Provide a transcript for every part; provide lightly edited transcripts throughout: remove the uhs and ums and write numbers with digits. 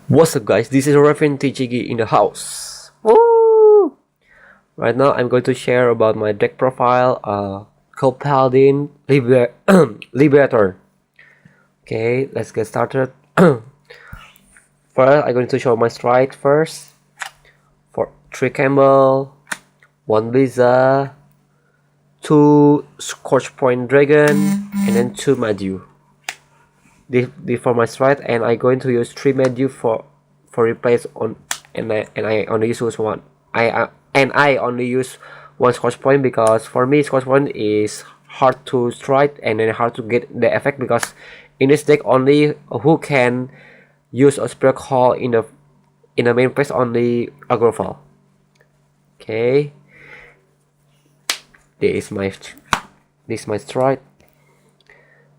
What's up guys, this is Raven TGG in the house. Woo! Right now I'm going to share about my deck profile, called Paladin Liberator. Okay, let's get started. First, I'm going to show my strike first. For 3 Campbell, 1 Blizzard, 2 Scorch Point Dragon, and then 2 Madu. This for my strike, and I'm going to use 3 Madu for replace on, and I only use one. I only use 1 Scorch Point because for me Scorch Point is hard to strike and then hard to get the effect, because in this deck only who can use a spell call in the main phase only Agrofall. Okay, this is my strike.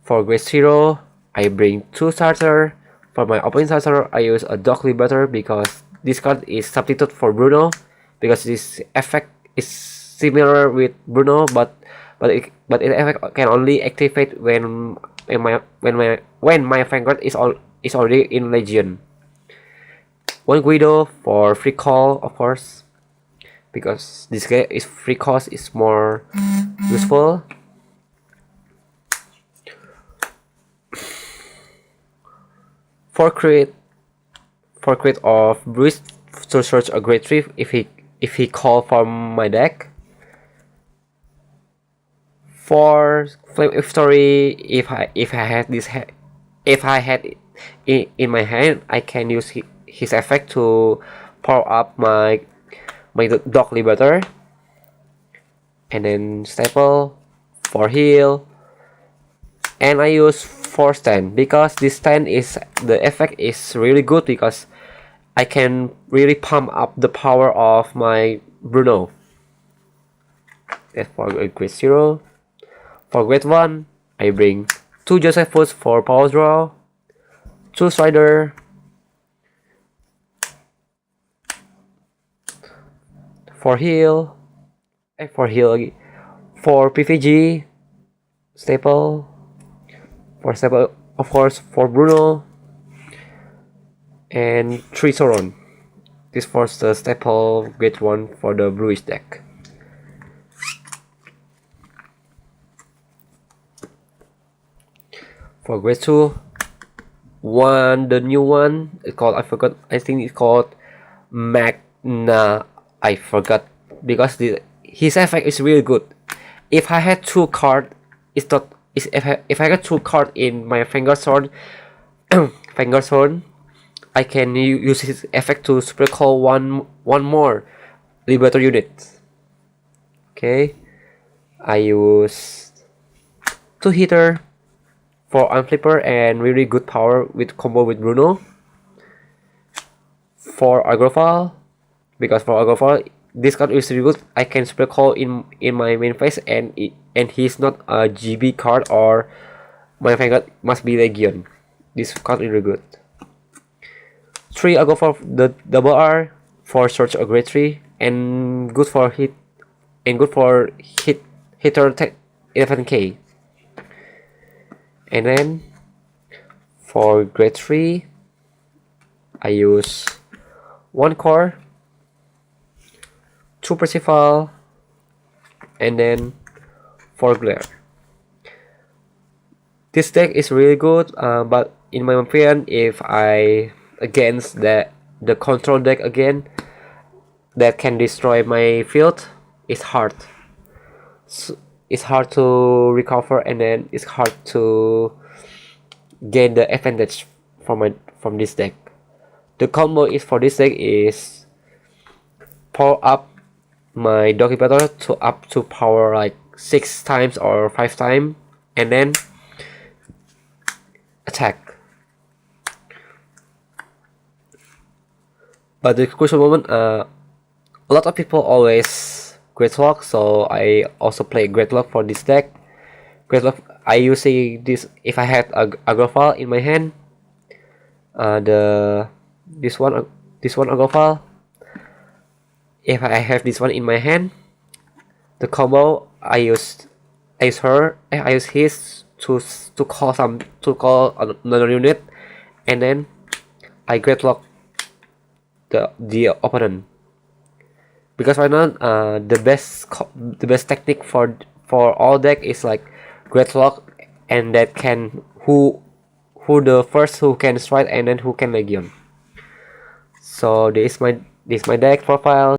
For grade 0, I bring 2 starter. For my opening starter, I use a Dog Liberator because this card is substitute for Bruno, because this effect is similar with Bruno, but its effect can only activate when my vanguard is already in Legion. 1 Guido for free call, of course, because this guy is free cost is more useful. For create of Bruce to search a grade 3 if he call from my deck. For Flame of Story, if I had it in my hand, I can use his effect to power up my Dog Liberator, and then staple for heal, and I use 4 stand because this stand is the effect is really good because I can really pump up the power of my Bruno. That's for grade 0. For grade 1, I bring 2 Josephus for power draw, 2 Strider, for heal, for PVG, staple, for staple, of course, for Bruno, and 3 Sauron. This for the staple grade 1 for the bluish deck. For grade 2, the new one, it's called, I think it's called Magna. I forgot, because his effect is really good. If I had 2 cards, if I got 2 cards in my vanguard zone, I can use his effect to super call one more Liberator unit. Okay, I use 2 hitter for Unflipper and really good power with combo with Bruno. For Agrofall, because for Agrofall this card is really good. I can super call in my main phase, and he's not a GB card or my vanguard must be Legion. This card is really good. 3 Agrofall, the double R for search a grade 3 and good for hit, and good for hitter tech 11k. And then for grade 3, I use 1 core, 2 Percival, and then 4 glare. This deck is really good, but in my opinion, if I against the control deck again that can destroy my field, it's hard. It's hard to recover, and then it's hard to gain the advantage from this deck. The combo is for this deck is power up my Dog Liberator to up to power like 6 times or 5 times, and then attack. But the crucial moment, a lot of people always Greatlock, so I also play Greatlock for this deck. Greatlock, I using this if I had a Agrofall in my hand. This one Agrofall. If I have this one in my hand, the combo I use his to call another unit, and then I Greatlock the opponent. Because right now, the best technique for all deck is like Great Lock, and that can who the first who can strike and then who can Legion. So this is my deck profile.